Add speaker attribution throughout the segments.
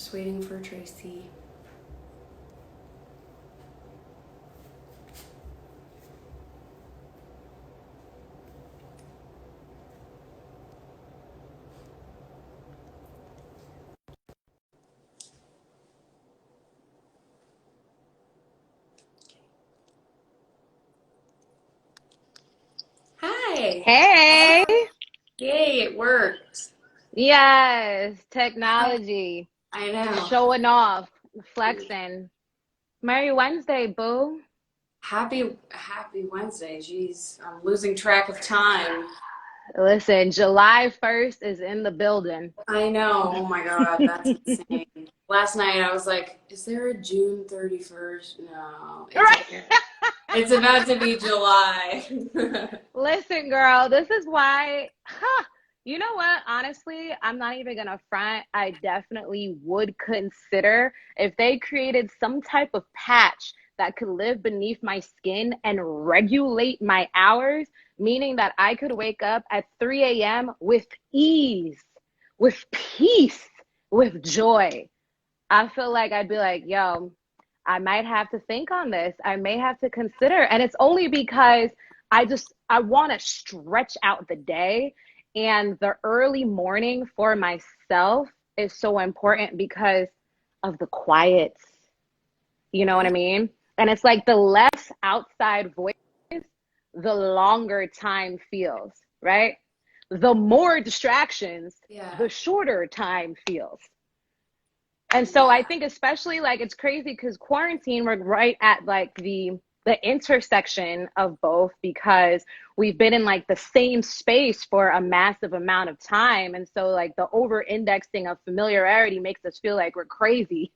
Speaker 1: Just waiting for Tracy. Hi.
Speaker 2: Hey,
Speaker 1: Yay, it worked.
Speaker 2: yes, technology,
Speaker 1: I know.
Speaker 2: showing off, flexing. Merry Wednesday, boo.
Speaker 1: Happy Wednesday. Jeez, I'm losing track of time.
Speaker 2: Listen, July 1st is in the building.
Speaker 1: I know. Oh my God, that's insane. Last night I was like, is there a June 31st? No,
Speaker 2: Right.
Speaker 1: it's about to be July.
Speaker 2: Listen, girl, this is why, you know what? Honestly, I'm not even gonna front. I definitely would consider if they created some type of patch that could live beneath my skin and regulate my hours, meaning that I could wake up at 3 a.m. with ease, with peace, with joy. I feel like I'd be like, yo, I might have to think on this. I may have to consider. And it's only because I want to stretch out the day, and the early morning for myself is so important because of the quiets. You know what I mean? And it's like the less outside voice, the longer time feels, right? The more distractions,
Speaker 1: Yeah,
Speaker 2: the shorter time feels. And so I
Speaker 1: yeah.
Speaker 2: think especially like it's crazy because quarantine, we're right at like the intersection of both because we've been in like the same space for a massive amount of time. And so like the over indexing of familiarity makes us feel like we're crazy.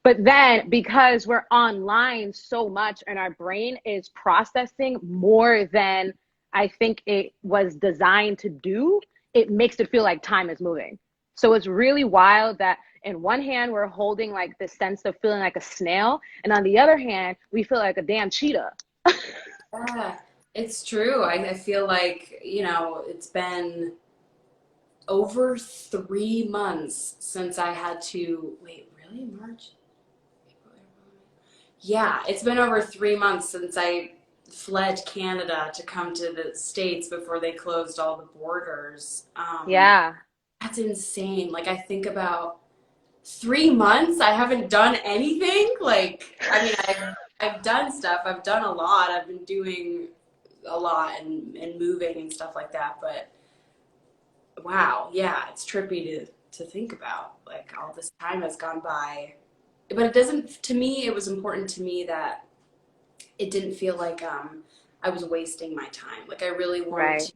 Speaker 2: But then because we're online so much and our brain is processing more than I think it was designed to do, it makes it feel like time is moving. So it's really wild that in one hand we're holding like this sense of feeling like a snail, and on the other hand we feel like a damn cheetah.
Speaker 1: Yeah, it's true. I feel like, it's been over 3 months since I had to, wait, really? March? Yeah, it's been over 3 months since I fled Canada to come to the States before they closed all the borders.
Speaker 2: Yeah.
Speaker 1: That's insane. Like, I think about 3 months, I haven't done anything. Like, I mean, I've done stuff, I've done a lot, I've been doing a lot and moving and stuff like that, but wow, yeah, it's trippy to think about. Like all this time has gone by. But it doesn't, to me, it was important to me that it didn't feel like I was wasting my time. Like I really wanted
Speaker 2: Right.
Speaker 1: to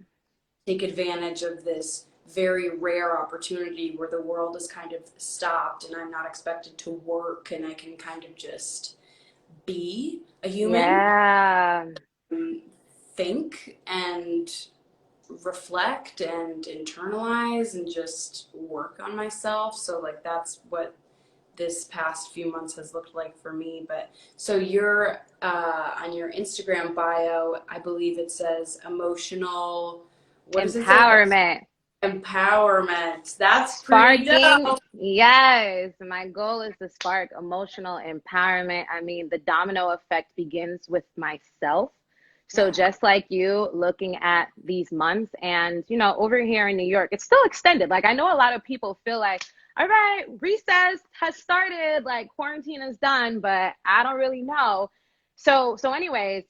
Speaker 1: take advantage of this very rare opportunity where the world is kind of stopped and I'm not expected to work and I can kind of just be a human,
Speaker 2: Yeah.
Speaker 1: think and reflect and internalize and just work on myself. So like that's what this past few months has looked like for me. But so you're on your Instagram bio, I believe it says emotional, what does it say?
Speaker 2: Empowerment.
Speaker 1: Empowerment. That's pretty
Speaker 2: Sparking,
Speaker 1: dope.
Speaker 2: yes. My goal is to spark emotional empowerment. I mean, the domino effect begins with myself. So
Speaker 1: Yeah.
Speaker 2: just like you looking at these months and, over here in New York, it's still extended. Like I know a lot of people feel like, all right, recess has started, like quarantine is done, but I don't really know. So anyways,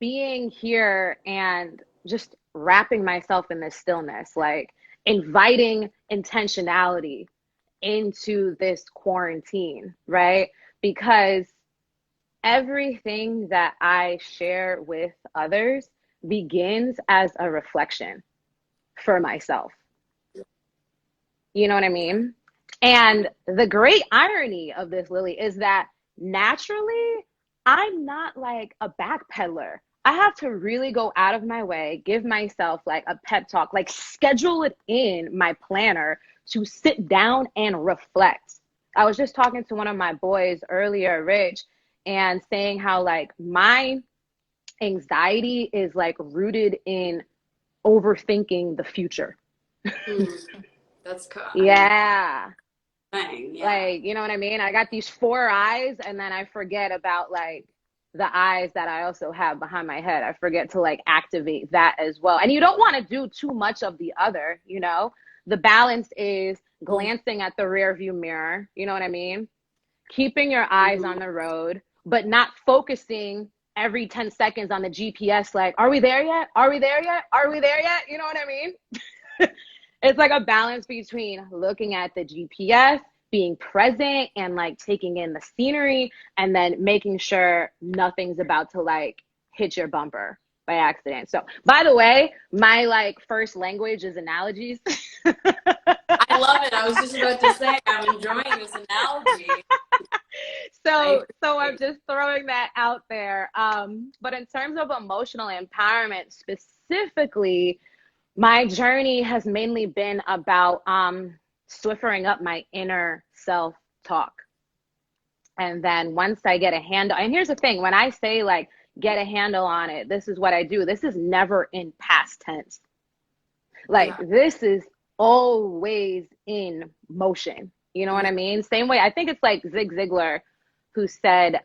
Speaker 2: being here and just wrapping myself in this stillness, like inviting intentionality into this quarantine, right? Because everything that I share with others begins as a reflection for myself. You know what I mean? And the great irony of this, Lily, is that naturally, I'm not like a backpedaler. I have to really go out of my way, give myself like a pep talk, like schedule it in my planner to sit down and reflect. I was just talking to one of my boys earlier, Rich, and saying how like my anxiety is like rooted in overthinking the future.
Speaker 1: Mm, I mean,
Speaker 2: Yeah.
Speaker 1: thing. Yeah.
Speaker 2: Like, you know what I mean? I got these four eyes, and then I forget about like the eyes that I also have behind my head. I forget to like activate that as well. And you don't want to do too much of the other, you know? The balance is glancing at the rear view mirror, you know what I mean? Keeping your eyes
Speaker 1: Mm-hmm.
Speaker 2: on the road, but not focusing every 10 seconds on the GPS, like, are we there yet? Are we there yet? Are we there yet? You know what I mean? It's like a balance between looking at the GPS, being present and like taking in the scenery, and then making sure nothing's about to like hit your bumper by accident. So, by the way, my like first language is analogies.
Speaker 1: I love it. I was just about to say, I'm enjoying this analogy. I
Speaker 2: So I'm
Speaker 1: agree.
Speaker 2: just throwing that out there. But in terms of emotional empowerment specifically, my journey has mainly been about swiftering up my inner self talk. And then once I get a handle, and here's the thing, when I say like get a handle on it, this is what I do. This is never in past tense. Like
Speaker 1: Yeah.
Speaker 2: this is always in motion. You know what
Speaker 1: Yeah.
Speaker 2: I mean? Same way, I think it's like Zig Ziglar who said,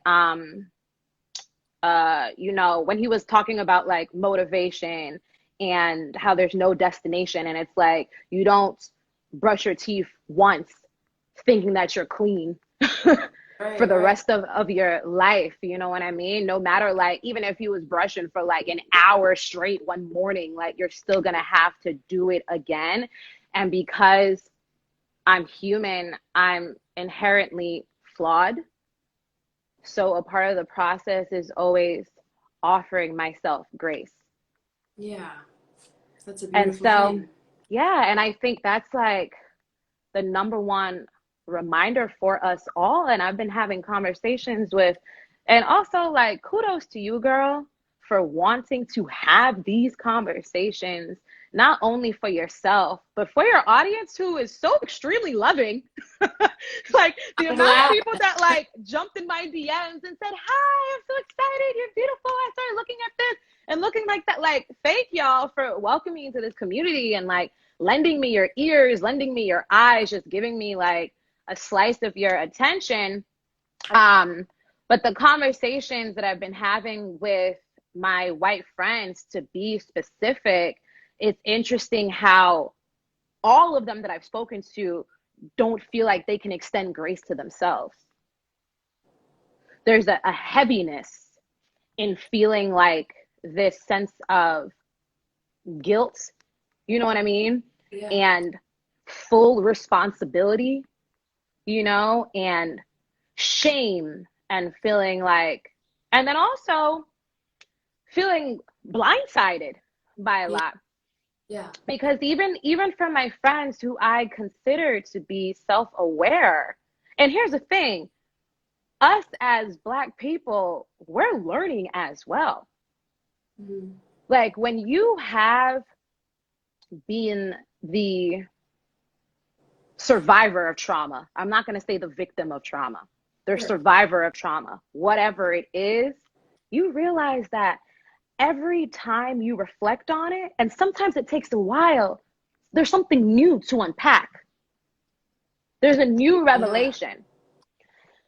Speaker 2: you know, when he was talking about like motivation and how there's no destination, and it's like you don't brush your teeth once thinking that you're clean for
Speaker 1: Right,
Speaker 2: the
Speaker 1: right.
Speaker 2: rest of your life, you know what I mean? No matter like even if you was brushing for like an hour straight one morning, like you're still gonna have to do it again. And because I'm human, I'm inherently flawed, so a part of the process is always offering myself grace.
Speaker 1: Yeah. That's a
Speaker 2: And
Speaker 1: beautiful
Speaker 2: so,
Speaker 1: thing.
Speaker 2: yeah, and I think that's like the number one reminder for us all. And I've been having conversations with, and also like kudos to you, girl, for wanting to have these conversations, not only for yourself, but for your audience who is so extremely loving. Like the
Speaker 1: I'm
Speaker 2: amount of
Speaker 1: glad.
Speaker 2: people that like jumped in my DMs and said, "Hi, I'm so excited. You're beautiful. I started looking at this and looking like that." Like, thank y'all for welcoming me into this community and like lending me your ears, lending me your eyes, just giving me like a slice of your attention. Um, but the conversations that I've been having with my white friends, to be specific, it's interesting how all of them that I've spoken to don't feel like they can extend grace to themselves. There's a heaviness in feeling like this sense of guilt, you know what I mean?
Speaker 1: Yeah.
Speaker 2: And full responsibility, you know, and shame, and feeling like, and then also feeling blindsided by a
Speaker 1: Yeah.
Speaker 2: lot.
Speaker 1: Yeah.
Speaker 2: Because even from my friends who I consider to be self-aware, and here's the thing, us as Black people, we're learning as well.
Speaker 1: Mhm.
Speaker 2: Like when you have been the survivor of trauma, I'm not going to say the victim of trauma, the
Speaker 1: Sure.
Speaker 2: survivor of trauma, whatever it is, you realize that every time you reflect on it, and sometimes it takes a while, there's something new to unpack. There's a new
Speaker 1: Yeah.
Speaker 2: revelation.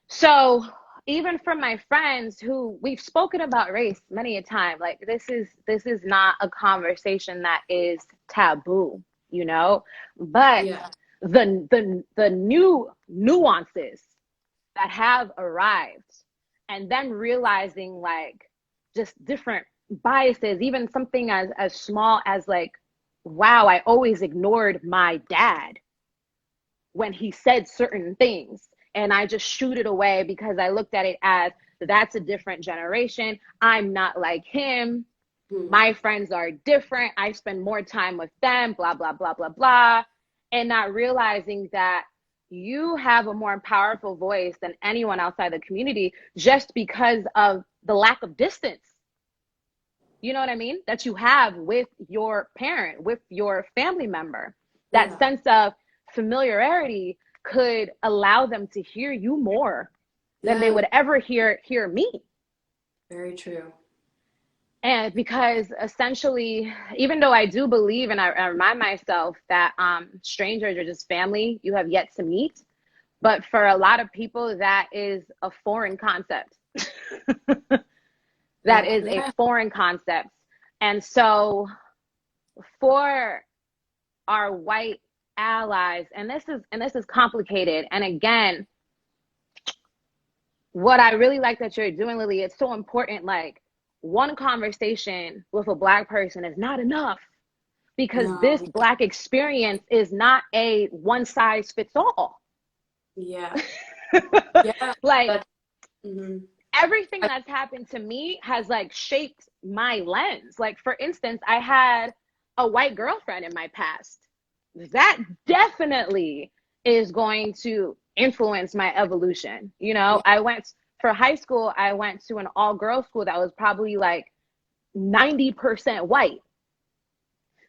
Speaker 2: So even from my friends who we've spoken about race many a time, like this is not a conversation that is taboo, you know, but
Speaker 1: Yeah.
Speaker 2: the new nuances that have arrived, and then realizing like just different biases, even something as small as like, wow, I always ignored my dad when he said certain things, and I just shoot it away because I looked at it as that's a different generation. I'm not like him.
Speaker 1: Mhm.
Speaker 2: My friends are different. I spend more time with them, blah, blah, blah, blah, blah. And not realizing that you have a more powerful voice than anyone outside the community just because of the lack of distance. You know what I mean? That you have with your parent, with your family member. That
Speaker 1: Yeah.
Speaker 2: sense of familiarity could allow them to hear you more than they
Speaker 1: Yeah.
Speaker 2: would ever hear me.
Speaker 1: Very true.
Speaker 2: And because essentially, even though I do believe, and I remind myself that strangers are just family you have yet to meet, But for a lot of people, that is a foreign concept. That
Speaker 1: Yeah.
Speaker 2: is a
Speaker 1: Yeah.
Speaker 2: foreign concept. And so for our white allies, and this is complicated. And again, what I really like that you're doing, Lily, it's so important. Like, one conversation with a Black person is not enough, because this
Speaker 1: No.
Speaker 2: Black experience is not a one size fits all.
Speaker 1: Yeah. Yeah.
Speaker 2: Like,
Speaker 1: That, mhm.
Speaker 2: everything that's happened to me has like shaped my lens. Like, for instance, I had a white girlfriend in my past. That definitely is going to influence my evolution. You know,
Speaker 1: Yeah.
Speaker 2: I went for high school, I went to an all girls school that was probably like 90% white.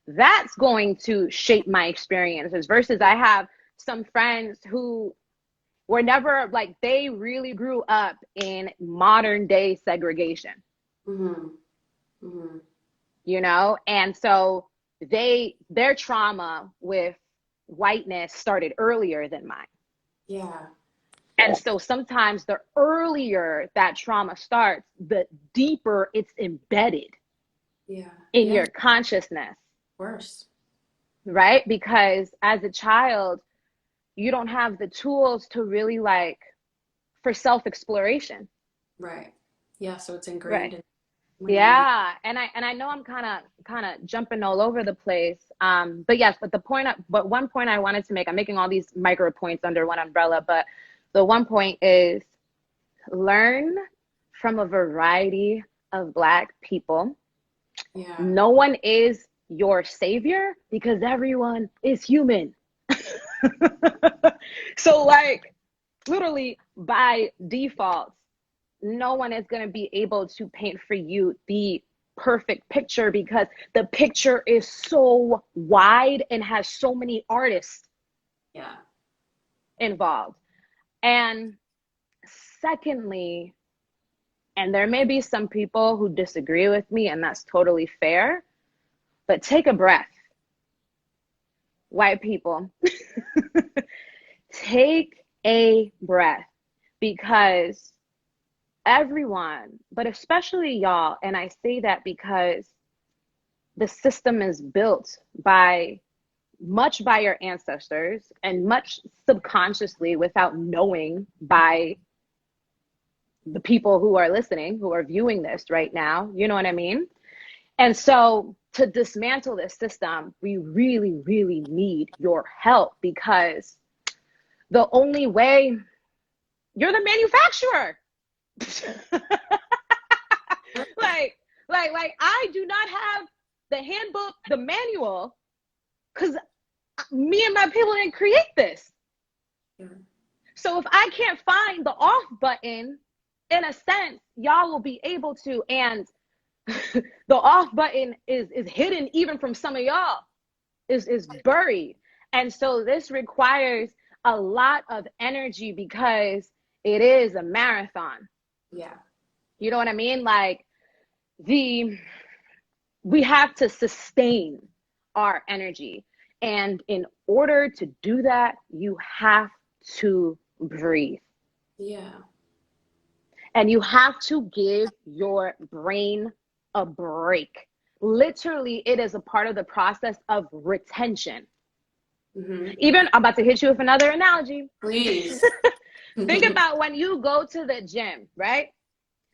Speaker 2: That's going to shape my experiences versus I have some friends who were never like, they really grew up in modern day segregation,
Speaker 1: Mm-hmm. Mm-hmm.
Speaker 2: you know? And so their trauma with whiteness started earlier than mine.
Speaker 1: Yeah.
Speaker 2: And so sometimes the earlier that trauma starts, the deeper it's embedded
Speaker 1: Yeah.
Speaker 2: in
Speaker 1: Yeah.
Speaker 2: your consciousness,
Speaker 1: Worse.
Speaker 2: right? Because as a child, you don't have the tools to really like for self exploration,
Speaker 1: Right. Yeah. So it's ingrained
Speaker 2: right?
Speaker 1: in when you're young.
Speaker 2: Yeah, and I know I'm kind of jumping all over the place. But yes, but one point I wanted to make, I'm making all these micro points under one umbrella, but the one point is learn from a variety of Black people.
Speaker 1: Yeah.
Speaker 2: No one is your savior because everyone is human. So like, literally by default, no one is going to be able to paint for you the perfect picture because the picture is so wide and has so many artists
Speaker 1: Yeah.
Speaker 2: involved. And secondly, and there may be some people who disagree with me, and that's totally fair, but take a breath, white people. Take a breath, because everyone, but especially y'all, and I say that because the system is built by much by your ancestors and much subconsciously without knowing by the people who are listening, who are viewing this right now. You know what I mean? And so to dismantle this system, we really, really need your help, because the only way, you're the manufacturer. like I do not have the handbook, the manual, because me and my people didn't create this.
Speaker 1: Yeah.
Speaker 2: So if I can't find the off button, in a sense, y'all will be able to. And the off button is hidden even from some of y'all, is buried. And so this requires a lot of energy because it is a marathon.
Speaker 1: Yeah.
Speaker 2: You know what I mean? Like, the we have to sustain our energy. And in order to do that, you have to breathe.
Speaker 1: Yeah.
Speaker 2: And you have to give your brain a break. Literally, it is a part of the process of retention.
Speaker 1: Mm-hmm.
Speaker 2: Even, I'm about to hit you with another analogy.
Speaker 1: Please.
Speaker 2: Think about when you go to the gym, right?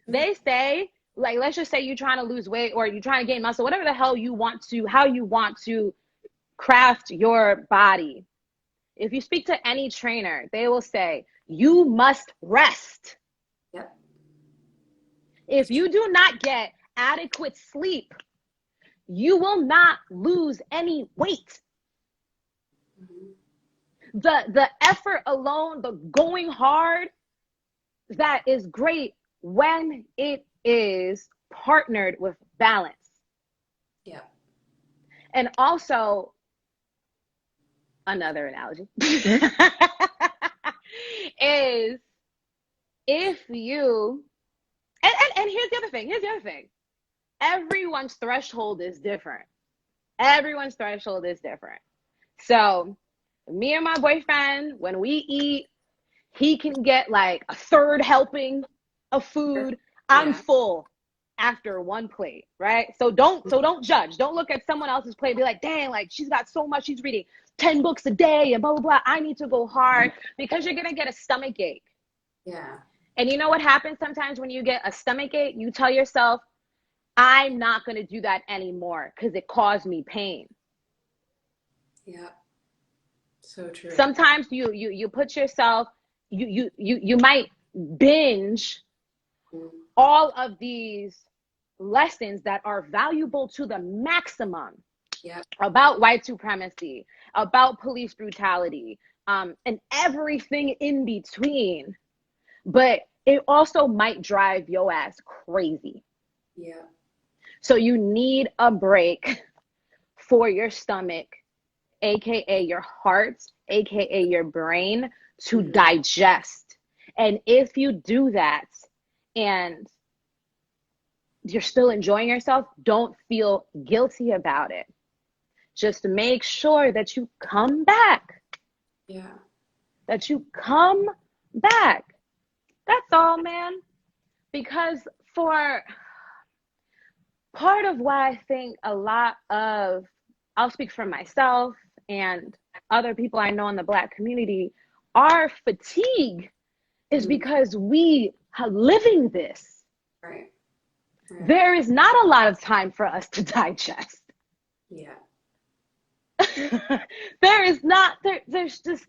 Speaker 2: They say, like, let's just say you're trying to lose weight or you're trying to gain muscle, whatever the hell you want to, how you want to craft your body. If you speak to any trainer, they will say, you must rest.
Speaker 1: Yep.
Speaker 2: If you do not get adequate sleep, you will not lose any weight.
Speaker 1: Mm-hmm.
Speaker 2: The effort alone, the going hard, that is great when it is partnered with balance.
Speaker 1: Yeah.
Speaker 2: And also, another analogy is, if you, and here's the other thing, everyone's threshold is different. Everyone's threshold is different. So me and my boyfriend, when we eat, He can get like a third helping of food. I'm
Speaker 1: Yeah.
Speaker 2: full after one plate, right? So don't judge. Don't look at someone else's plate and be like, dang, like she's got so much, she's reading 10 books a day and blah blah blah. I need to go hard, because you're gonna get a stomach ache.
Speaker 1: Yeah.
Speaker 2: And you know what happens sometimes when you get a stomach ache? You tell yourself, I'm not gonna do that anymore because it caused me pain.
Speaker 1: Yeah. So true.
Speaker 2: Sometimes you put yourself, you might binge
Speaker 1: Mm.
Speaker 2: all of these lessons that are valuable to the maximum
Speaker 1: Yep.
Speaker 2: about white supremacy, about police brutality, and everything in between. But it also might drive your ass crazy.
Speaker 1: Yeah.
Speaker 2: So you need a break for your stomach, aka your heart, aka your brain, to
Speaker 1: Mm-hmm.
Speaker 2: digest. And if you do that and you're still enjoying yourself, don't feel guilty about it. Just make sure that you come back,
Speaker 1: Yeah.
Speaker 2: that you come back. That's all, man. Because for part of why I think a lot of, I'll speak for myself and other people I know in the Black community, our fatigue is
Speaker 1: Mm.
Speaker 2: because we are living this.
Speaker 1: Right. Right.
Speaker 2: There is not a lot of time for us to digest.
Speaker 1: Yeah.
Speaker 2: There is not, there's just,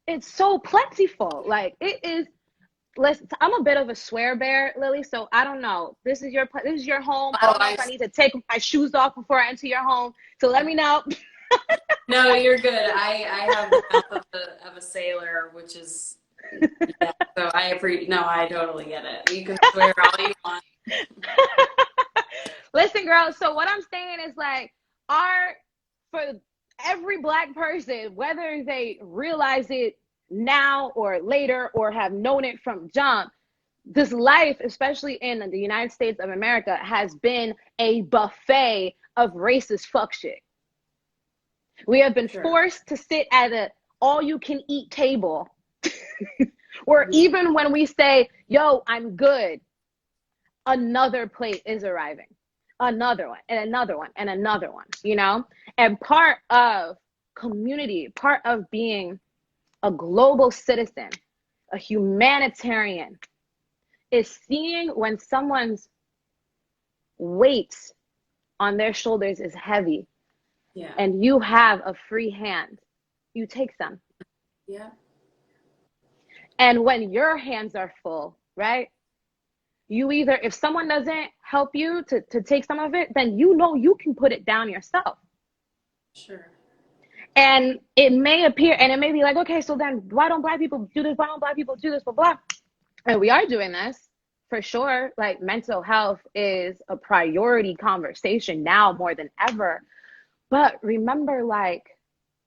Speaker 2: it's so plentiful. Like it is. Listen, I'm a bit of a swear bear, Lily. So I don't know. This is your home. I
Speaker 1: Oh,
Speaker 2: don't know if I need to take my shoes off before I enter your home. So let me know.
Speaker 1: no, you're good. I have the mouth of a sailor, which is, yeah. So I appreciate. No, I totally get it. You can swear all you want.
Speaker 2: Listen, girl. So what I'm saying is like, our for every Black person, whether they realize it now or later or have known it from jump, this life, especially in the United States of America, has been a buffet of racist fuck shit. We have been
Speaker 1: Sure.
Speaker 2: forced to sit at a all you can eat table, or
Speaker 1: Yeah.
Speaker 2: even when we say, yo, I'm good, another plate is arriving, another one, and another one, and another one, you know? And part of community, part of being a global citizen, a humanitarian, is seeing when someone's weight on their shoulders is heavy
Speaker 1: Yeah.
Speaker 2: and you have a free hand, you take some.
Speaker 1: Yeah.
Speaker 2: And when your hands are full, right? You either, if someone doesn't help you to take some of it, then you know you can put it down yourself.
Speaker 1: Sure.
Speaker 2: And it may appear, and it may be like, okay, so then why don't Black people do this? Why don't Black people do this? Blah, blah. And we are doing this for sure. Like mental health is a priority conversation now more than ever. But remember, like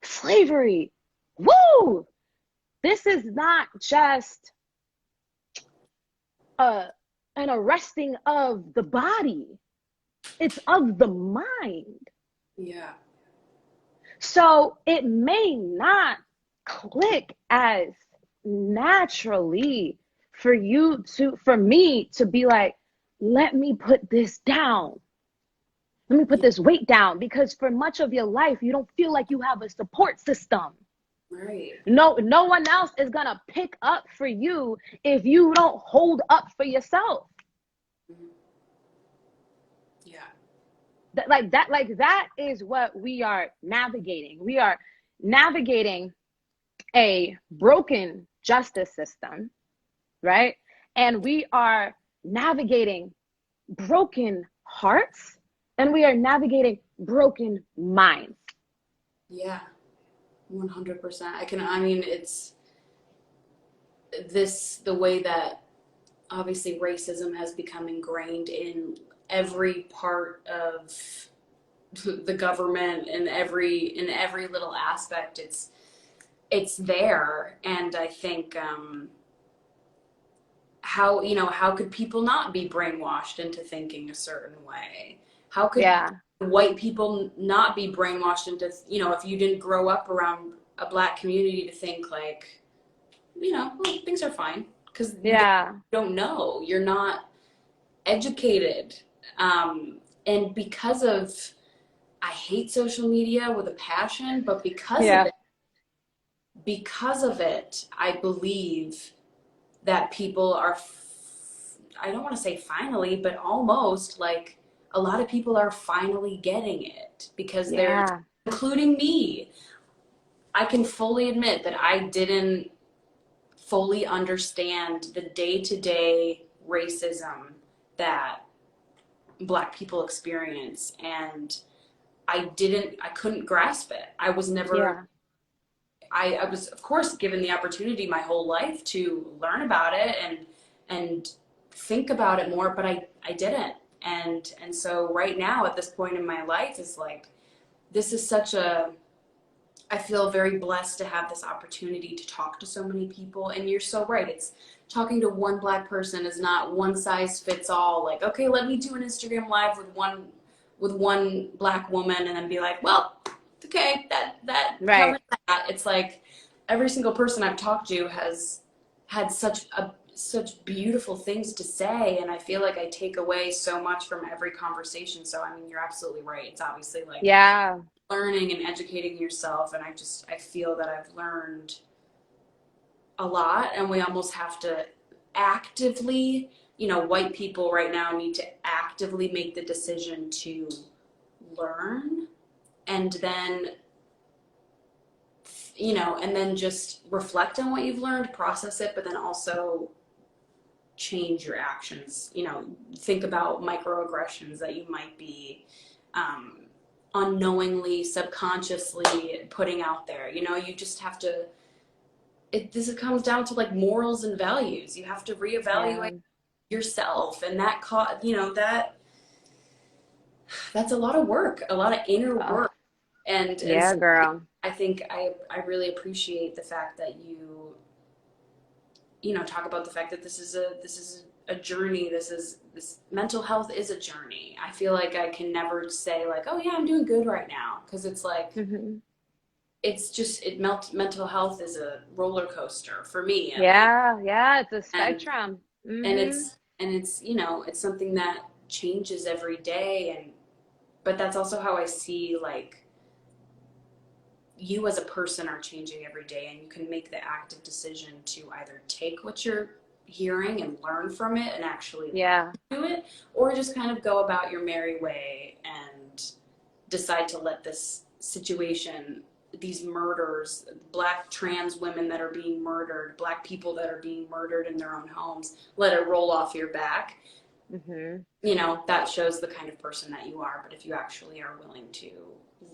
Speaker 2: slavery, woo! This is not just an arresting of the body, it's of the mind.
Speaker 1: Yeah.
Speaker 2: So it may not click as naturally for me to be like, let me put this down. Let me put
Speaker 1: Yeah.
Speaker 2: this weight down, because for much of your life, you don't feel like you have a support system.
Speaker 1: Right.
Speaker 2: No one else is gonna pick up for you if you don't hold up for yourself.
Speaker 1: Yeah.
Speaker 2: That is what we are navigating. We are navigating a broken justice system, right? And we are navigating broken hearts, and we are navigating broken minds.
Speaker 1: Yeah. 100%. I mean, it's the way that obviously racism has become ingrained in every part of the government and in every little aspect. It's there, and I think how could people not be brainwashed into thinking a certain way? How could
Speaker 2: Yeah.
Speaker 1: white people not be brainwashed into, if you didn't grow up around a Black community, to think like, well, things are fine because you
Speaker 2: Yeah.
Speaker 1: don't know. You're not educated. And I hate social media with a passion, but
Speaker 2: Yeah.
Speaker 1: because of it, I believe that people are, I don't want to say finally, but almost like a lot of people are finally getting it because
Speaker 2: Yeah.
Speaker 1: including me. I can fully admit that I didn't fully understand the day to day racism that Black people experience. And I couldn't grasp it. I was never,
Speaker 2: Yeah.
Speaker 1: I was, of course, given the opportunity my whole life to learn about it and think about it more, but I didn't. And so right now at this point in my life is like, this is such a, I feel very blessed to have this opportunity to talk to so many people. And you're so right. It's talking to one Black person is not one size fits all. Like, okay, let me do an Instagram live with one Black woman and then be like, well, okay, that
Speaker 2: Right.
Speaker 1: covers that. It's like every single person I've talked to has had such beautiful things to say, and I feel like I take away so much from every conversation. So I mean, you're absolutely right. It's obviously like
Speaker 2: Yeah.
Speaker 1: learning and educating yourself, and I feel that I've learned a lot, and we almost have to actively, white people right now need to actively make the decision to learn, and then and then just reflect on what you've learned, process it, but then also change your actions. Think about microaggressions that you might be um, unknowingly, subconsciously putting out there. You just have to. This comes down to like morals and values. You have to
Speaker 2: Yeah.
Speaker 1: reevaluate yourself, and that's a lot of work, a lot of inner
Speaker 2: Oh,
Speaker 1: work, and
Speaker 2: yeah,
Speaker 1: so
Speaker 2: girl.
Speaker 1: I think I really appreciate the fact that talk about the fact that this is a journey. This mental health is a journey. I feel like I can never say like, oh yeah, I'm doing good right now, because it's like
Speaker 2: Hmm.
Speaker 1: it's just mental health is a roller coaster for me at least,
Speaker 2: Yeah. Yeah. It's a
Speaker 1: and
Speaker 2: spectrum.
Speaker 1: and
Speaker 2: Hmm.
Speaker 1: it's something that changes every day, but that's also how I see like you as a person are changing every day, and you can make the active decision to either take what you're hearing and learn from it and actually
Speaker 2: Yeah.
Speaker 1: do it, or just kind of go about your merry way and decide to let this situation, these murders, Black trans women that are being murdered, Black people that are being murdered in their own homes, let it roll off your back.
Speaker 2: Hmm.
Speaker 1: That shows the kind of person that you are. But if you actually are willing to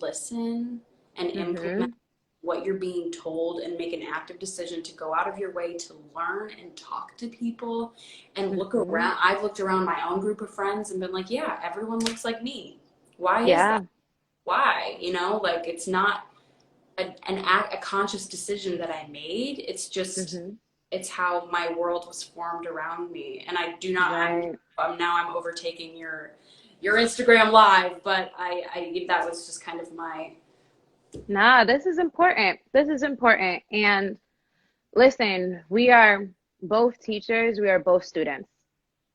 Speaker 1: listen and implement
Speaker 2: Hmm.
Speaker 1: what you're being told and make an active decision to go out of your way to learn and talk to people and look
Speaker 2: Hmm.
Speaker 1: around. I've looked around my own group of friends and been like, yeah, everyone looks like me. Why is that?
Speaker 2: Yeah.
Speaker 1: Why? Like it's not a conscious decision that I made. It's just,
Speaker 2: Hmm.
Speaker 1: it's how my world was formed around me. And I do not,
Speaker 2: Right.
Speaker 1: I'm overtaking your Instagram live, but that was just kind of my,
Speaker 2: Nah, this is important. This is important. And listen, we are both teachers, we are both students.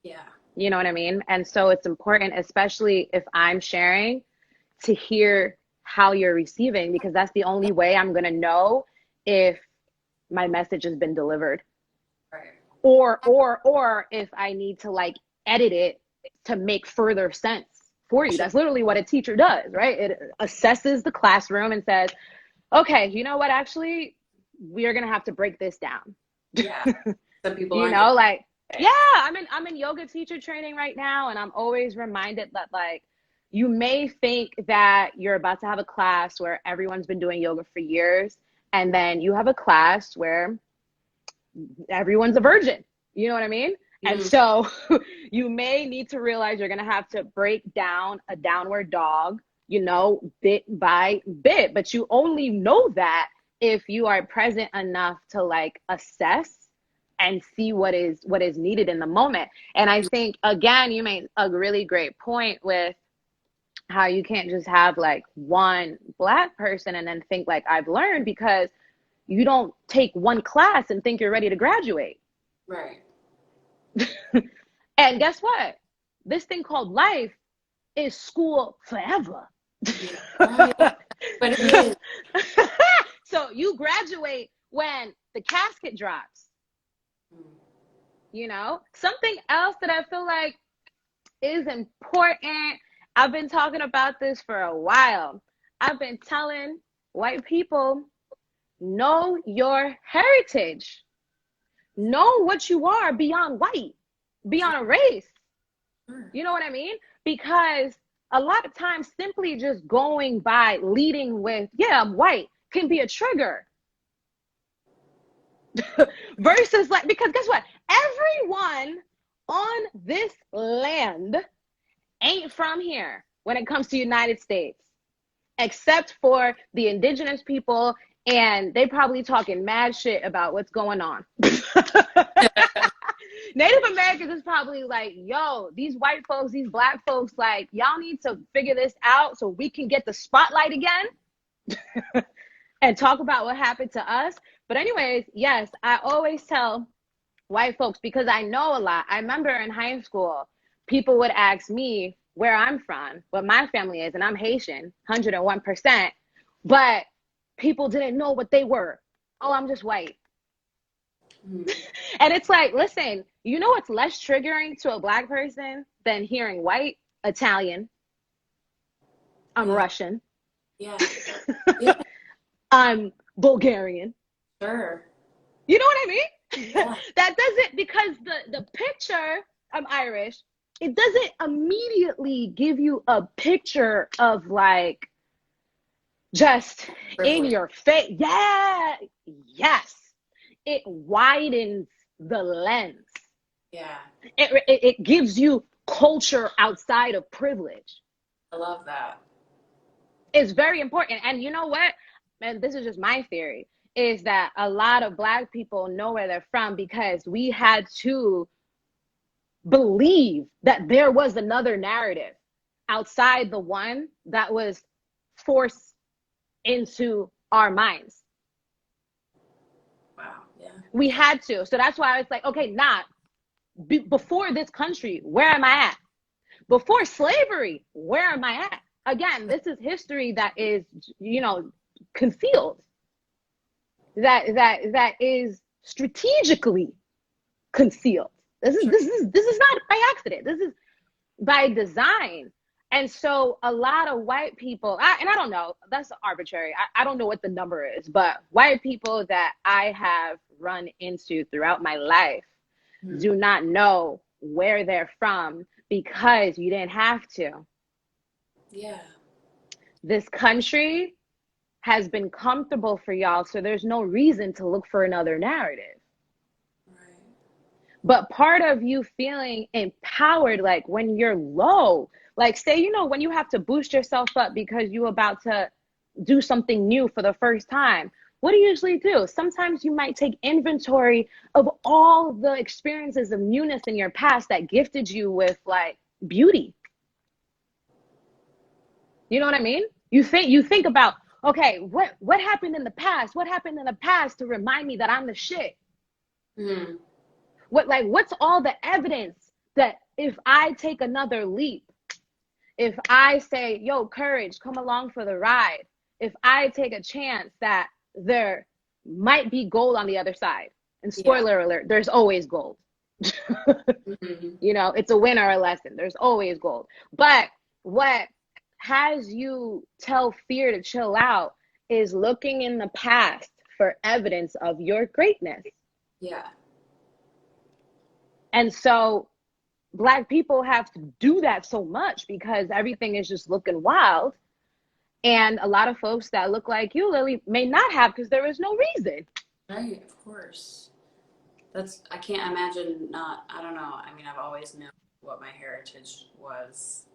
Speaker 1: yeah.
Speaker 2: You know what I mean? And so it's important, especially if I'm sharing, to hear how you're receiving, because that's the only way I'm going to know if my message has been delivered,
Speaker 1: Right.
Speaker 2: or if I need to like edit it to make further sense for you.
Speaker 1: Sure.
Speaker 2: That's literally what a teacher does, right? It assesses the classroom and says, okay, you know what? Actually, we are going to have to break this down.
Speaker 1: Yeah. Some people
Speaker 2: You
Speaker 1: aren't going
Speaker 2: know, like,
Speaker 1: to
Speaker 2: yeah,
Speaker 1: say.
Speaker 2: I'm in yoga teacher training right now, and I'm always reminded that like you may think that you're about to have a class where everyone's been doing yoga for years, and then you have a class where everyone's a virgin. You know what I mean? And
Speaker 1: Mhm.
Speaker 2: so you may need to realize you're going to have to break down a downward dog, bit by bit, but you only know that if you are present enough to like assess and see what is needed in the moment. And I think again, you made a really great point with how you can't just have like one Black person and then think like I've learned, because you don't take one class and think you're ready to graduate.
Speaker 1: Right.
Speaker 2: And guess what? This thing called life is school forever.
Speaker 1: Yeah. Right. But it is.
Speaker 2: So you graduate when the casket drops. You know, something else that I feel like is important. I've been talking about this for a while. I've been telling white people, know your heritage. Know what you are beyond white, beyond a race. You know what I mean? Because a lot of times simply just going by leading with, yeah, I'm white can be a trigger. Versus like, because guess what? Everyone on this land ain't from here when it comes to United States, except for the indigenous people, and they probably talking mad shit about what's going on. Native Americans is probably like, yo, these white folks, these black folks, like, y'all need to figure this out so we can get the spotlight again and talk about what happened to us. But anyways, yes, I always tell white folks, because I know a lot. I remember in high school, people would ask me where I'm from, what my family is, and I'm Haitian, 101%. But people didn't know what they were. Oh, I'm just white. And it's like, listen, you know what's less triggering to a black person than hearing white, Italian, I'm Russian,
Speaker 1: Yeah. Yeah.
Speaker 2: I'm Bulgarian.
Speaker 1: Sure.
Speaker 2: You know what I mean?
Speaker 1: Yeah.
Speaker 2: That doesn't, because the picture, I'm Irish, it doesn't immediately give you a picture of like just in your face. Yeah. Yes. It widens the lens.
Speaker 1: Yeah.
Speaker 2: It gives you culture outside of privilege.
Speaker 1: I love that.
Speaker 2: It's very important. And you know what? And this is just my theory, is that a lot of black people know where they're from because we had to believe that there was another narrative outside the one that was forced into our minds.
Speaker 1: Wow. Yeah.
Speaker 2: We had to. So that's why I was like, okay, before this country, where am I at? Before slavery, where am I at? Again, this is history that is, you know, concealed. That is strategically concealed. This is not by accident. This is by design. And so a lot of white people, and I don't know, that's arbitrary. I don't know what the number is, but white people that I have run into throughout my life do not know where they're from because you didn't have to.
Speaker 1: Yeah.
Speaker 2: This country has been comfortable for y'all, so there's no reason to look for another narrative.
Speaker 1: Right.
Speaker 2: But part of you feeling empowered, like when you're low, like say, you know, when you have to boost yourself up because you're about to do something new for the first time, what do you usually do? Sometimes you might take inventory of all the experiences of newness in your past that gifted you with like beauty. You know what I mean? You think about, okay, what happened in the past? What happened in the past to remind me that I'm the shit?
Speaker 1: Mm.
Speaker 2: What's all the evidence that if I take another leap, if I say, yo, courage, come along for the ride, if I take a chance that there might be gold on the other side, and spoiler alert, there's always gold. You know, it's a win or a lesson. There's always gold. But what has you tell fear to chill out is looking in the past for evidence of your greatness.
Speaker 1: Yeah.
Speaker 2: And so Black people have to do that so much because everything is just looking wild. And a lot of folks that look like you, Lily, may not have because there is no reason.
Speaker 1: Right, of course. I can't imagine not, I don't know. I mean, I've always known what my heritage was.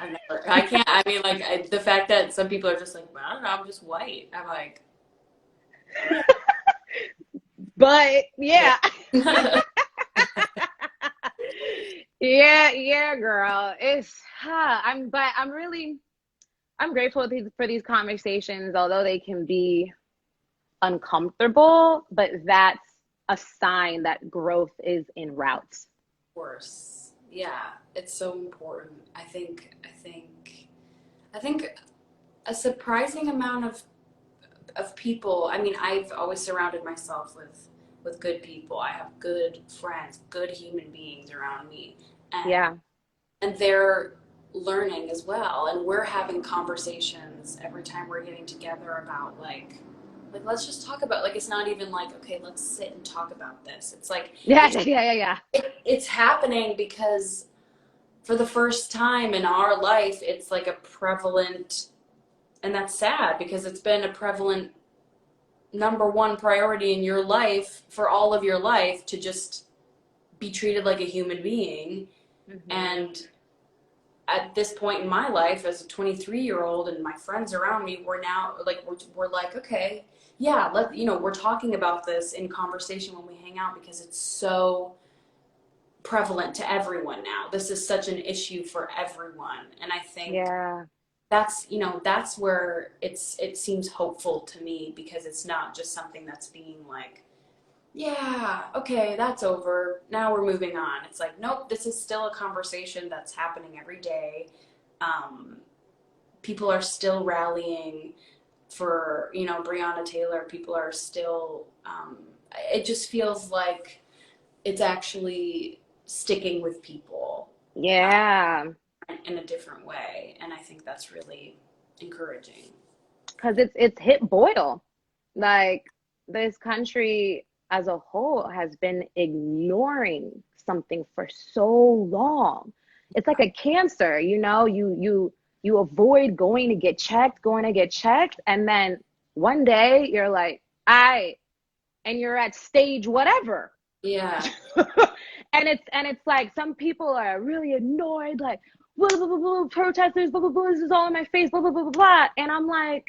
Speaker 1: I mean, like, the fact that some people are just like, well, I don't know, I'm just white. I'm like,
Speaker 2: but yeah.
Speaker 1: yeah.
Speaker 2: yeah, girl. I'm grateful for these conversations, although they can be uncomfortable, but that's a sign that growth is en route.
Speaker 1: Course. Yeah, it's so important. I think a surprising amount of people. I mean, I've always surrounded myself with good people. I have good friends, good human beings around me, and
Speaker 2: Yeah.
Speaker 1: and they're learning as well. And we're having conversations every time we're getting together about like let's just talk about, like, it's not even like, okay, let's sit and talk about this. It's like
Speaker 2: Yeah, yeah, yeah, yeah.
Speaker 1: it's happening because for the first time in our life, it's like a prevalent, and that's sad because it's been a prevalent number one priority in your life for all of your life to just be treated like a human being.
Speaker 2: Hmm.
Speaker 1: And at this point in my life as a 23-year-old and my friends around me, we're now like we're like, okay, yeah, we're talking about this in conversation when we hang out because it's so prevalent to everyone now. This is such an issue for everyone. And I think
Speaker 2: Yeah.
Speaker 1: that's where it seems hopeful to me, because it's not just something that's being like, yeah, okay, that's over, now we're moving on. It's like, nope, this is still a conversation that's happening every day. um, People are still rallying for, Breonna Taylor. People are still, it just feels like it's actually sticking with people
Speaker 2: Yeah.
Speaker 1: in a different way, and I think that's really encouraging.
Speaker 2: Because it's hit boil. Like this country as a whole has been ignoring something for so long. It's like a cancer, you avoid going to get checked, and then one day you're like, I and you're at stage whatever.
Speaker 1: Yeah.
Speaker 2: And it's like some people are really annoyed, like blah blah blah, blah protesters, blah blah blah, this is all in my face, blah blah blah blah blah. And I'm like,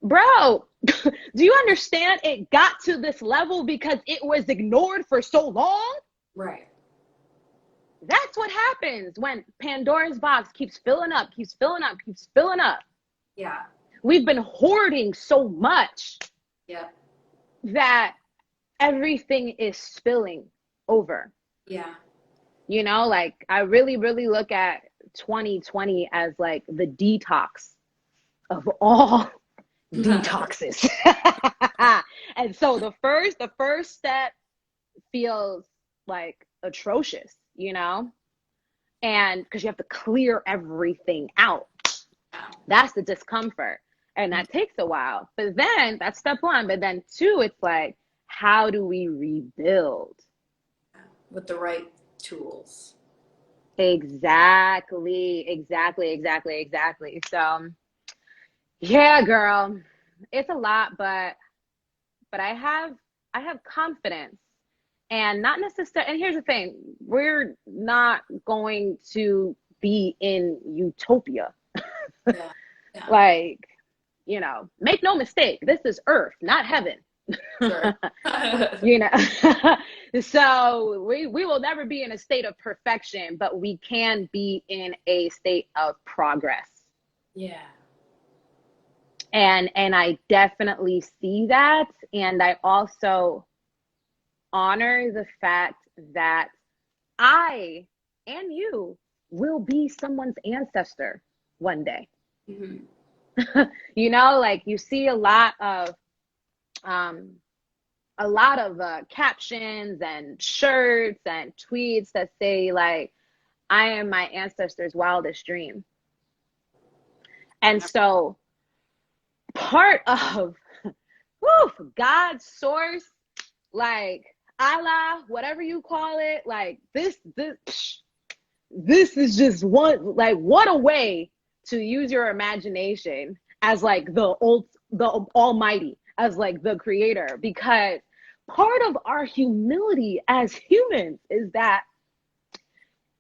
Speaker 2: bro, do you understand it got to this level because it was ignored for so long?
Speaker 1: Right.
Speaker 2: That's what happens when Pandora's box keeps filling up, keeps filling up, keeps filling up.
Speaker 1: Yeah.
Speaker 2: We've been hoarding so much
Speaker 1: Yeah.
Speaker 2: that everything is spilling over.
Speaker 1: Yeah.
Speaker 2: Like I really, really look at 2020 as like the detox of all detoxes. And so the first step feels like atrocious. And because you have to clear everything out. That's the discomfort. And that takes a while. But then that's step one. But then two, it's like, how do we rebuild?
Speaker 1: With the right tools.
Speaker 2: Exactly, exactly, exactly, exactly. So yeah, girl, it's a lot, but I have confidence, and not necessarily. And here's the thing: we're not going to be in utopia.
Speaker 1: Yeah. Yeah.
Speaker 2: Like, make no mistake, this is Earth, not heaven.
Speaker 1: Sure.
Speaker 2: you know, so we will never be in a state of perfection, but we can be in a state of progress.
Speaker 1: Yeah.
Speaker 2: And I definitely see that, and I also honor the fact that I and you will be someone's ancestor one day.
Speaker 1: Hmm.
Speaker 2: Like you see um a lot of captions and shirts and tweets that say like, I am my ancestors' wildest dream. And so part of God's source, like Allah, whatever you call it, like this is just one, like, what a way to use your imagination as like the almighty, as like the creator, because part of our humility as humans is that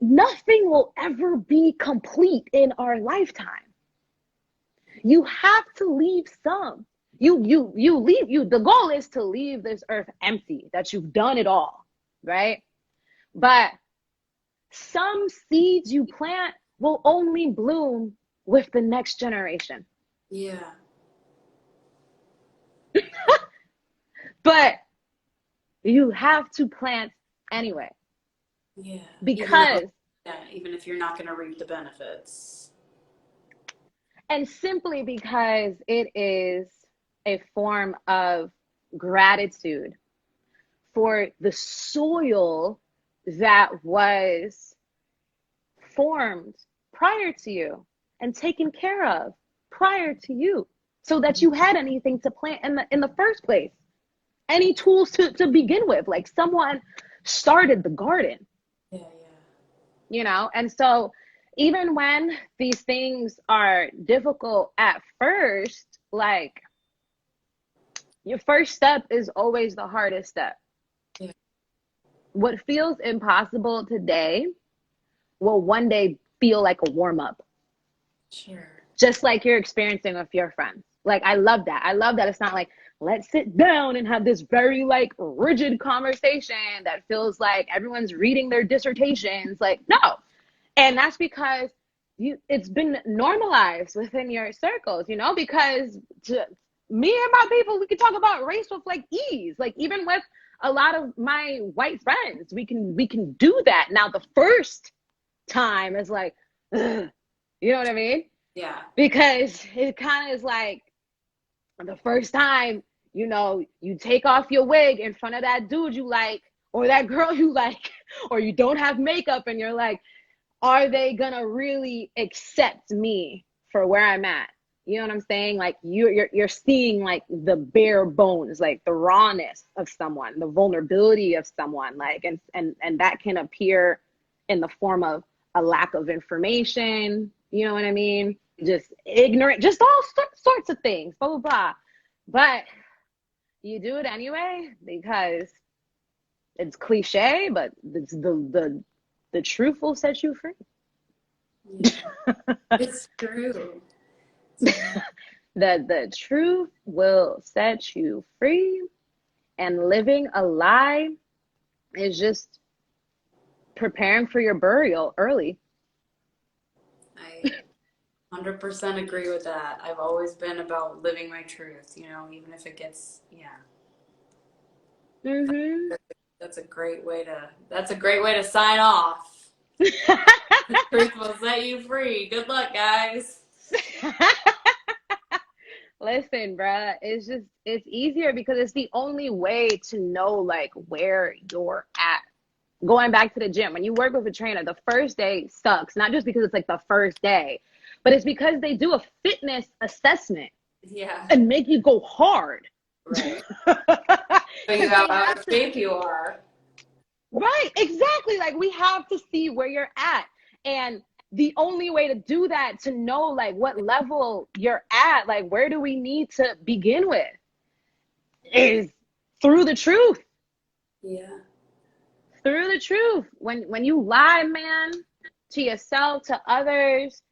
Speaker 2: nothing will ever be complete in our lifetime. You have to leave some. You leave, the goal is to leave this earth empty, that you've done it all, right? But some seeds you plant will only bloom with the next generation.
Speaker 1: Yeah.
Speaker 2: But you have to plant anyway.
Speaker 1: Yeah. Even though,
Speaker 2: Because,
Speaker 1: yeah, even if you're not going to reap the benefits.
Speaker 2: and simply because it is a form of gratitude for the soil that was formed prior to you and taken care of prior to you so that you had anything to plant in the first place, any tools to begin with. Like someone started the garden,
Speaker 1: Yeah, yeah.
Speaker 2: you know? And so even when these things are difficult at first, like your first step is always the hardest step.
Speaker 1: Yeah,
Speaker 2: What feels impossible today will one day feel like a warm up,
Speaker 1: sure.
Speaker 2: just like you're experiencing with your friends. Like, I love that. I love that it's not like, let's sit down and have this very like rigid conversation that feels like everyone's reading their dissertations. Like, no. And that's because it's been normalized within your circles, you know, because to me and my people, we can talk about race with like ease. Like even with a lot of my white friends, we can do that. Now the first time is like, ugh, you know what I mean?
Speaker 1: Yeah.
Speaker 2: Because it kind of is like the first time, you know, you take off your wig in front of that dude you like, or that girl you like, or you don't have makeup and you're like, are they gonna really accept me for where I'm at? You know what I'm saying? Like you're seeing like the bare bones, like the rawness of someone, the vulnerability of someone, like and that can appear in the form of a lack of information. You know what I mean? Just ignorant, just all sorts of things, blah blah blah. But you do it anyway because it's cliche, but it's the truth will set you free.
Speaker 1: Yeah. It's true. It's very,
Speaker 2: The truth will set you free, and living a lie is just preparing for your burial early.
Speaker 1: I 100% agree with that. I've always been about living my truth, even if it gets, yeah.
Speaker 2: Mm-hmm.
Speaker 1: That's a great way to sign off. The truth will set you free. Good luck, guys.
Speaker 2: Listen, bruh, it's easier because it's the only way to know like where you're at. Going back to the gym, when you work with a trainer, the first day sucks, not just because it's like the first day, but it's because they do a fitness assessment
Speaker 1: Yeah,
Speaker 2: and make you go hard.
Speaker 1: right. Show you
Speaker 2: Because
Speaker 1: how
Speaker 2: they
Speaker 1: out
Speaker 2: have
Speaker 1: of
Speaker 2: to,
Speaker 1: shape you are.
Speaker 2: right, exactly. Like we have to see where you're at. And the only way to do that, to know like what level you're at, like where do we need to begin with, is through the truth.
Speaker 1: Yeah,
Speaker 2: Through the truth. When you lie, man, to yourself, to others,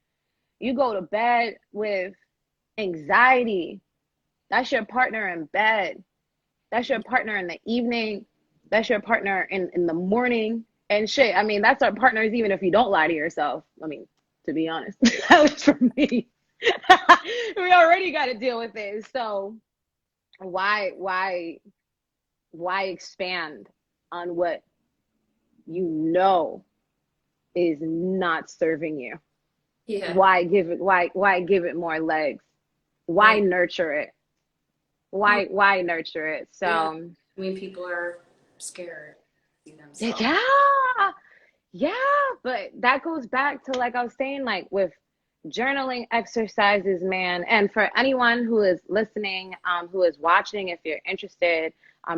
Speaker 2: you go to bed with anxiety. That's your partner in bed. That's your partner in the evening. That's your partner in the morning. And shit, I mean, that's our partners even if you don't lie to yourself. I mean, to be honest, that was for me. We already got to deal with it. So why why expand on what you know is not serving you?
Speaker 1: yeah.
Speaker 2: Why give it more legs?
Speaker 1: I,
Speaker 2: Why nurture it?
Speaker 1: I
Speaker 2: Why nurture it?
Speaker 1: yeah.
Speaker 2: So
Speaker 1: I mean, people are scared to see themselves.
Speaker 2: yeah, yeah, but that goes back to like I was saying, like with journaling exercises, man. And for anyone who is listening, who is watching, if you're interested,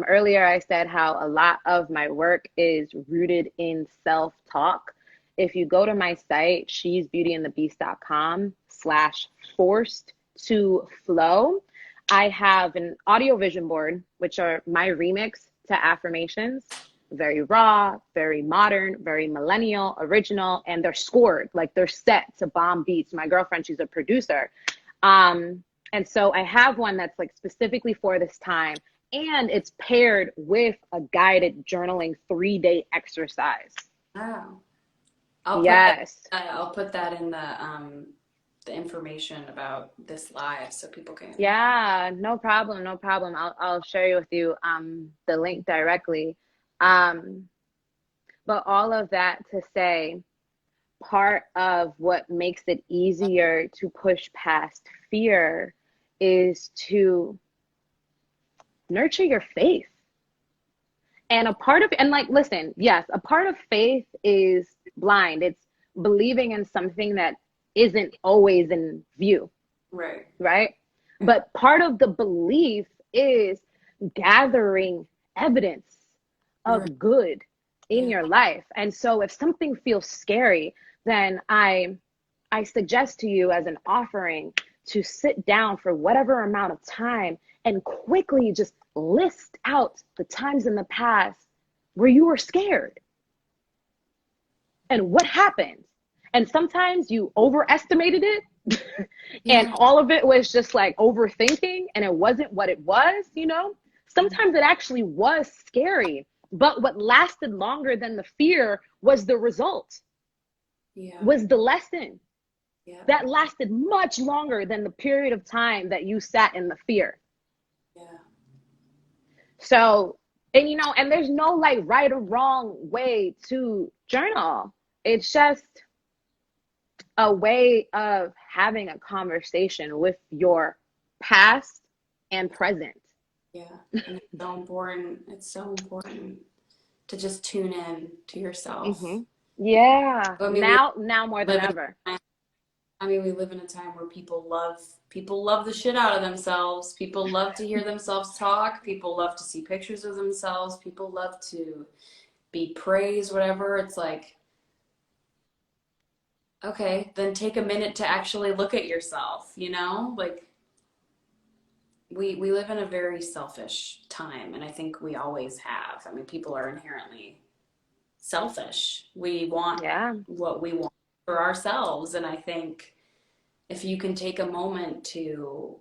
Speaker 2: earlier I said how a lot of my work is rooted in self-talk. If you go to my site, she'sbeautyandthebeast.com/forced to flow, I have an audio vision board, which are my remix to affirmations. Very raw, very modern, very millennial, original, and they're scored, like they're set to bomb beats. My girlfriend, she's a producer. And so I have one that's like specifically for this time, and it's paired with a guided journaling 3-day exercise.
Speaker 1: Wow.
Speaker 2: Yes.
Speaker 1: I'll put that in the information about this live so people can.
Speaker 2: Yeah, no problem, no problem. I'll share with you the link directly. Um, but all of that to say, part of what makes it easier to push past fear is to nurture your faith. And a part of, and like, listen, yes, a part of faith is blind. It's believing in something that isn't always in view,
Speaker 1: Right.
Speaker 2: right? But part of the belief is gathering evidence
Speaker 1: Right.
Speaker 2: of good in
Speaker 1: Yeah.
Speaker 2: your life. And so if something feels scary, then I suggest to you as an offering to sit down for whatever amount of time and quickly just list out the times in the past where you were scared and what happened. And sometimes you overestimated it and
Speaker 1: Yeah.
Speaker 2: all of it was just like overthinking and it wasn't what it was, you know? Sometimes it actually was scary, but what lasted longer than the fear was the result,
Speaker 1: Yeah.
Speaker 2: was the lesson.
Speaker 1: Yeah.
Speaker 2: That lasted much longer than the period of time that you sat in the fear.
Speaker 1: Yeah.
Speaker 2: So, and you know, and there's no like right or wrong way to journal. It's just a way of having a conversation with your past and present.
Speaker 1: Yeah. And it's so important. It's so important to just tune in to yourself.
Speaker 2: Hmm. Yeah.
Speaker 1: I mean,
Speaker 2: Now more than
Speaker 1: live in
Speaker 2: ever.
Speaker 1: a time, I mean, we live in a time where people love the shit out of themselves. People love to hear themselves talk. People love to see pictures of themselves. People love to be praised, whatever. It's like, okay, then take a minute to actually look at yourself, you know? Like we live in a very selfish time, and I think we always have. I mean, people are inherently selfish. We want
Speaker 2: Yeah.
Speaker 1: what we want for ourselves, and I think if you can take a moment to,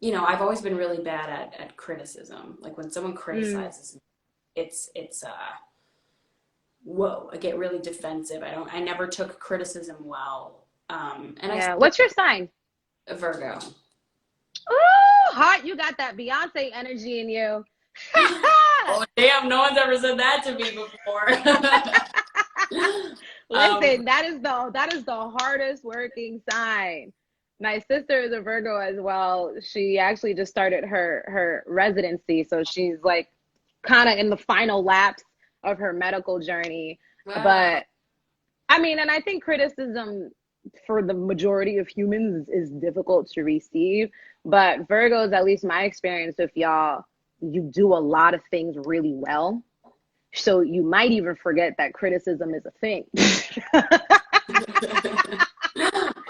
Speaker 1: I've always been really bad at criticism. Like when someone
Speaker 2: Mm.
Speaker 1: criticizes me, it's whoa, I get really defensive. I never took criticism well. And I
Speaker 2: Yeah.
Speaker 1: still
Speaker 2: What's your sign?
Speaker 1: a Virgo.
Speaker 2: Ooh, hot. You got that Beyonce energy in you.
Speaker 1: Oh damn, no one's ever said that to me before. um,
Speaker 2: Listen, that is the hardest working sign. My sister is a Virgo as well. She actually just started her residency, so she's like kind of in the final laps of her medical journey.
Speaker 1: wow.
Speaker 2: But I mean, and I think criticism for the majority of humans is difficult to receive. But Virgos, at least my experience with y'all, you do a lot of things really well. So you might even forget that criticism is a thing.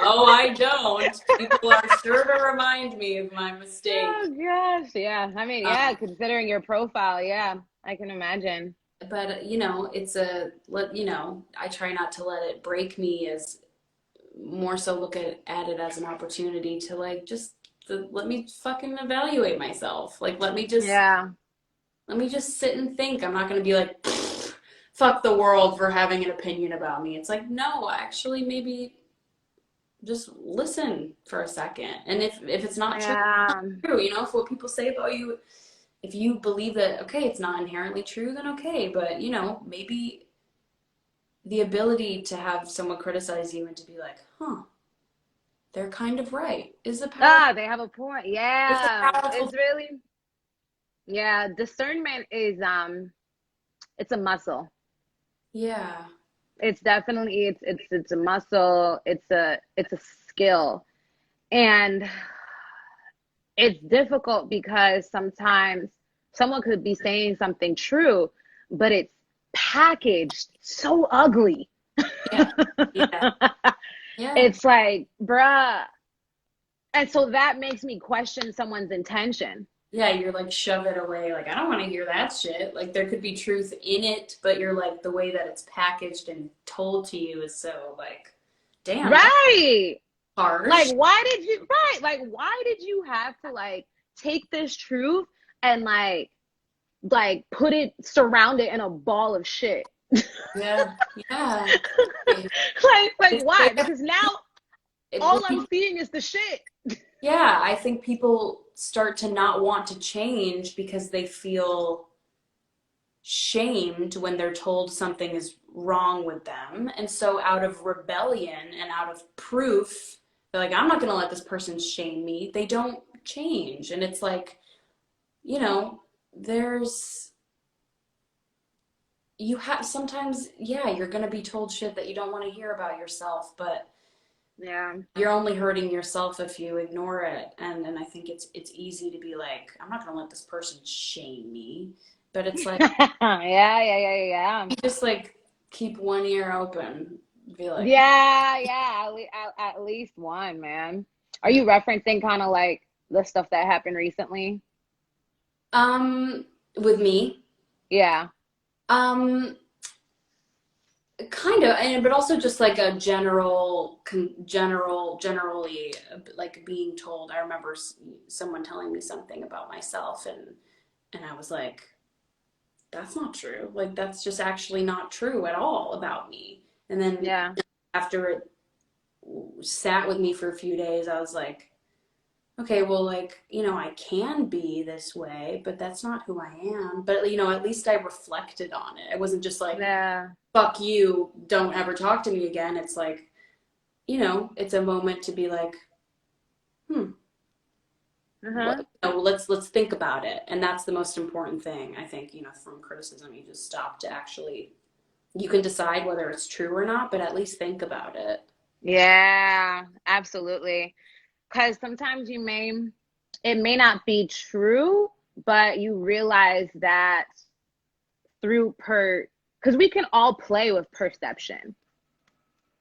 Speaker 1: Oh, I don't. People are sure to remind me of my mistake.
Speaker 2: Oh gosh, yeah. I mean, yeah,
Speaker 1: Um,
Speaker 2: considering your profile, yeah, I can imagine.
Speaker 1: but it's I try not to let it break me, as more so look at it as an opportunity to like just let me fucking evaluate myself. Like
Speaker 2: Yeah.
Speaker 1: let me just sit and think. I'm not gonna be like fuck the world for having an opinion about me. It's like, no, actually maybe just listen for a second. And if it's not true, it's not
Speaker 2: Yeah.
Speaker 1: true. If what people say about you, if you believe that, okay, it's not inherently true, then okay. But maybe the ability to have someone criticize you and to be like, huh, they're kind of right is a powerful
Speaker 2: Ah, they have a point.
Speaker 1: it's a
Speaker 2: Yeah.
Speaker 1: powerful
Speaker 2: It's really, yeah, discernment is it's a muscle.
Speaker 1: yeah.
Speaker 2: It's definitely it's a muscle. It's a skill. And it's difficult because sometimes someone could be saying something true, but it's packaged so ugly.
Speaker 1: Yeah. Yeah. Yeah.
Speaker 2: It's like, bruh. And so that makes me question someone's intention.
Speaker 1: Yeah, you're like shove it away. Like, I don't want to hear that shit. Like, there could be truth in it, but you're like, the way that it's packaged and told to you is so like, damn, that's
Speaker 2: Right. Like,
Speaker 1: harsh.
Speaker 2: why did you have to like take this truth and like put it, surround it in a ball of shit?
Speaker 1: Yeah. Yeah.
Speaker 2: Like
Speaker 1: It's way
Speaker 2: why?
Speaker 1: of,
Speaker 2: Because now, All I'm seeing is the shit.
Speaker 1: Yeah, I think people start to not want to change because they feel shamed when they're told something is wrong with them. And so, out of rebellion and out of proof, they're like, I'm not going to let this person shame me. They don't change. And it's like, you know, there's, you have sometimes, yeah, you're going to be told shit that you don't want to hear about yourself, but
Speaker 2: Yeah.
Speaker 1: you're only hurting yourself if you ignore it. And I think it's easy to be like, I'm not going to let this person shame me. But it's like,
Speaker 2: Yeah.
Speaker 1: you just like keep one ear open. Be like,
Speaker 2: Yeah. At least one, man. Are
Speaker 1: yeah.
Speaker 2: you referencing kind of like the stuff that happened recently?
Speaker 1: With me,
Speaker 2: Yeah.
Speaker 1: um, kind of, and but also just like a generally, like being told. I remember someone telling me something about myself, and I was like, that's not true. Like that's just actually not true at all about me. And then
Speaker 2: Yeah.
Speaker 1: after it sat with me for a few days, I was like, okay, well, like, I can be this way, but that's not who I am. But, at least I reflected on it. I wasn't just like,
Speaker 2: Yeah.
Speaker 1: fuck you, don't ever talk to me again. It's like, it's a moment to be like, hmm,
Speaker 2: Uh-huh.
Speaker 1: let's think about it. And that's the most important thing, I think, from criticism. You just stop to actually, you can decide whether it's true or not, but at least think about it.
Speaker 2: Yeah, absolutely. Because sometimes it may not be true, but you realize that because we can all play with perception.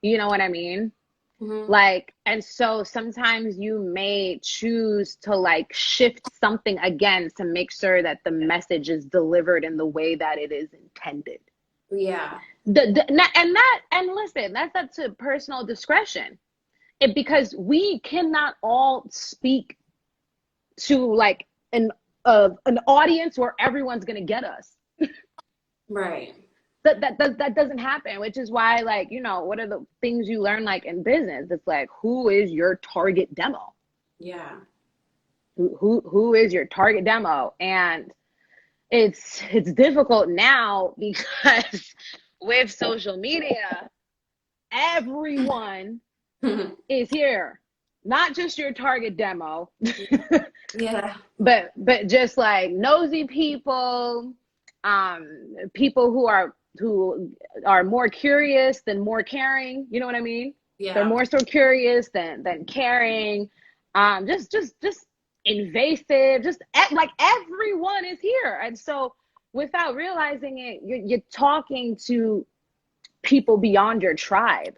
Speaker 2: You know what I mean?
Speaker 1: Hmm.
Speaker 2: Like, and so sometimes you may choose to like shift something again to make sure that the message is delivered in the way that it is intended.
Speaker 1: Yeah.
Speaker 2: And listen, that's up to personal discretion. Because we cannot all speak to like an audience where everyone's gonna get us.
Speaker 1: Right.
Speaker 2: That doesn't happen, which is why, like, what are the things you learn like in business? It's like, who is your target demo?
Speaker 1: Yeah.
Speaker 2: Who is your target demo? And it's difficult now because with social media, everyone is here. Not just your target demo,
Speaker 1: Yeah.
Speaker 2: but just like nosy people, people who are more curious than more caring. You know what I mean? They're
Speaker 1: Yeah.
Speaker 2: more so curious than caring. Just invasive. Like everyone is here, and so without realizing it, you're talking to people beyond your tribe.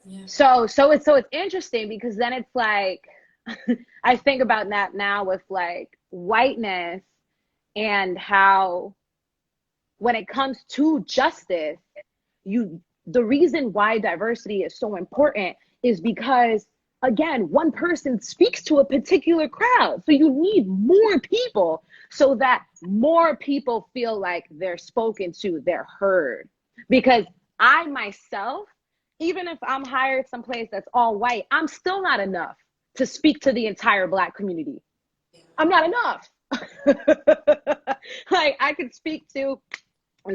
Speaker 1: Yeah.
Speaker 2: So it's interesting because then it's like I think about that now with like whiteness and how when it comes to justice, the reason why diversity is so important is because again, one person speaks to a particular crowd. So you need more people so that more people feel like they're spoken to, they're heard. Because I myself, even if I'm hired someplace that's all white, I'm still not enough to speak to the entire Black community. I'm not enough. Like I could speak to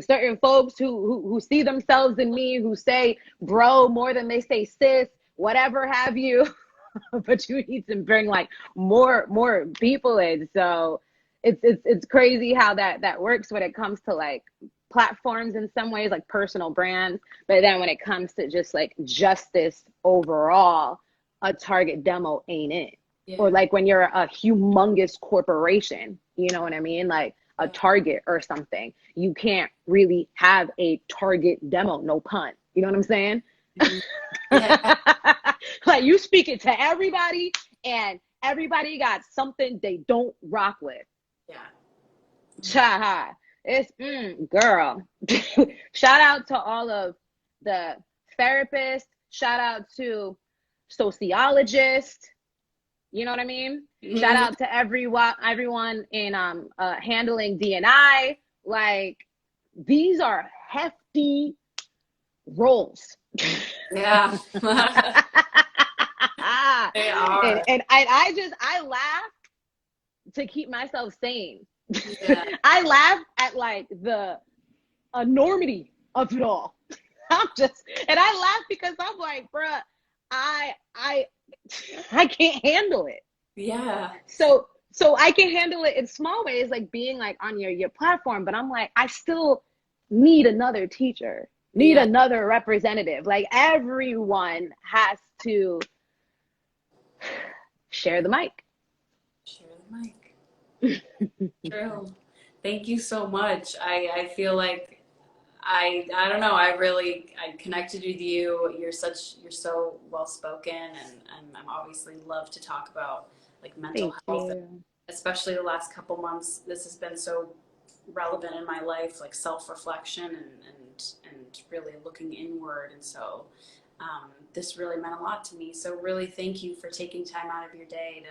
Speaker 2: certain folks who see themselves in me, who say bro more than they say sis, whatever have you. But you need to bring like more people in. So it's crazy how that works when it comes to like platforms in some ways, like personal brands. But then when it comes to just like justice overall, a target demo ain't it. Or
Speaker 1: Yeah.
Speaker 2: like when you're a humongous corporation, you know what I mean? Like a
Speaker 1: Yeah.
Speaker 2: Target or something, you can't really have a target demo, no pun. You know what I'm saying?
Speaker 1: Mhm. Yeah.
Speaker 2: Like you speak it to everybody, and everybody got something they don't rock with.
Speaker 1: Yeah.
Speaker 2: Cha, it's girl. Shout out to all of the therapists. Shout out to sociologists. You know what I mean? Shout
Speaker 1: Mhm.
Speaker 2: out to everyone in handling D&I. Like these are hefty roles.
Speaker 1: Yeah. They are.
Speaker 2: And I laugh to keep myself sane.
Speaker 1: Yeah.
Speaker 2: I laugh at like the enormity of it all. I'm just, and I laugh because I'm like, bruh, I I I can't handle it.
Speaker 1: Yeah.
Speaker 2: So I can handle it in small ways, like being like on your platform, but I'm like, I still need another teacher, need
Speaker 1: Yeah.
Speaker 2: another representative. Like everyone has to share the mic.
Speaker 1: Share the mic. True. Thank you so much. I feel like I don't know. I connected with you. You're so well spoken, and I'm obviously love to talk about like mental
Speaker 2: Thank
Speaker 1: health,
Speaker 2: you.
Speaker 1: especially the last couple months. This has been so relevant in my life, like self reflection and really looking inward. And so this really meant a lot to me. So really, thank you for taking time out of your day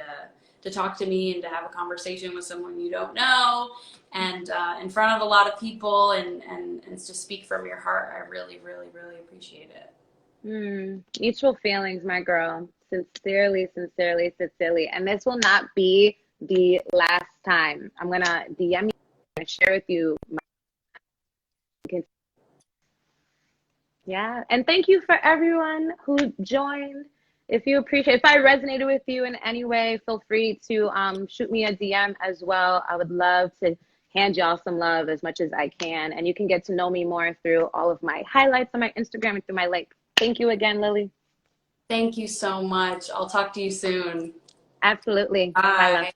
Speaker 1: to talk to me and to have a conversation with someone you don't know and in front of a lot of people and to speak from your heart. I really, really, really appreciate it.
Speaker 2: Mutual feelings, my girl. Sincerely, sincerely, sincerely. And this will not be the last time. I'm gonna DM you and share with you my. Yeah. And thank you for everyone who joined. If you appreciate, if I resonated with you in any way, feel free to shoot me a DM as well. I would love to hand y'all some love as much as I can. And you can get to know me more through all of my highlights on my Instagram and through my link. Thank you again, Lily.
Speaker 1: Thank you so much. I'll talk to you soon.
Speaker 2: Absolutely. Bye, love.
Speaker 1: Bye.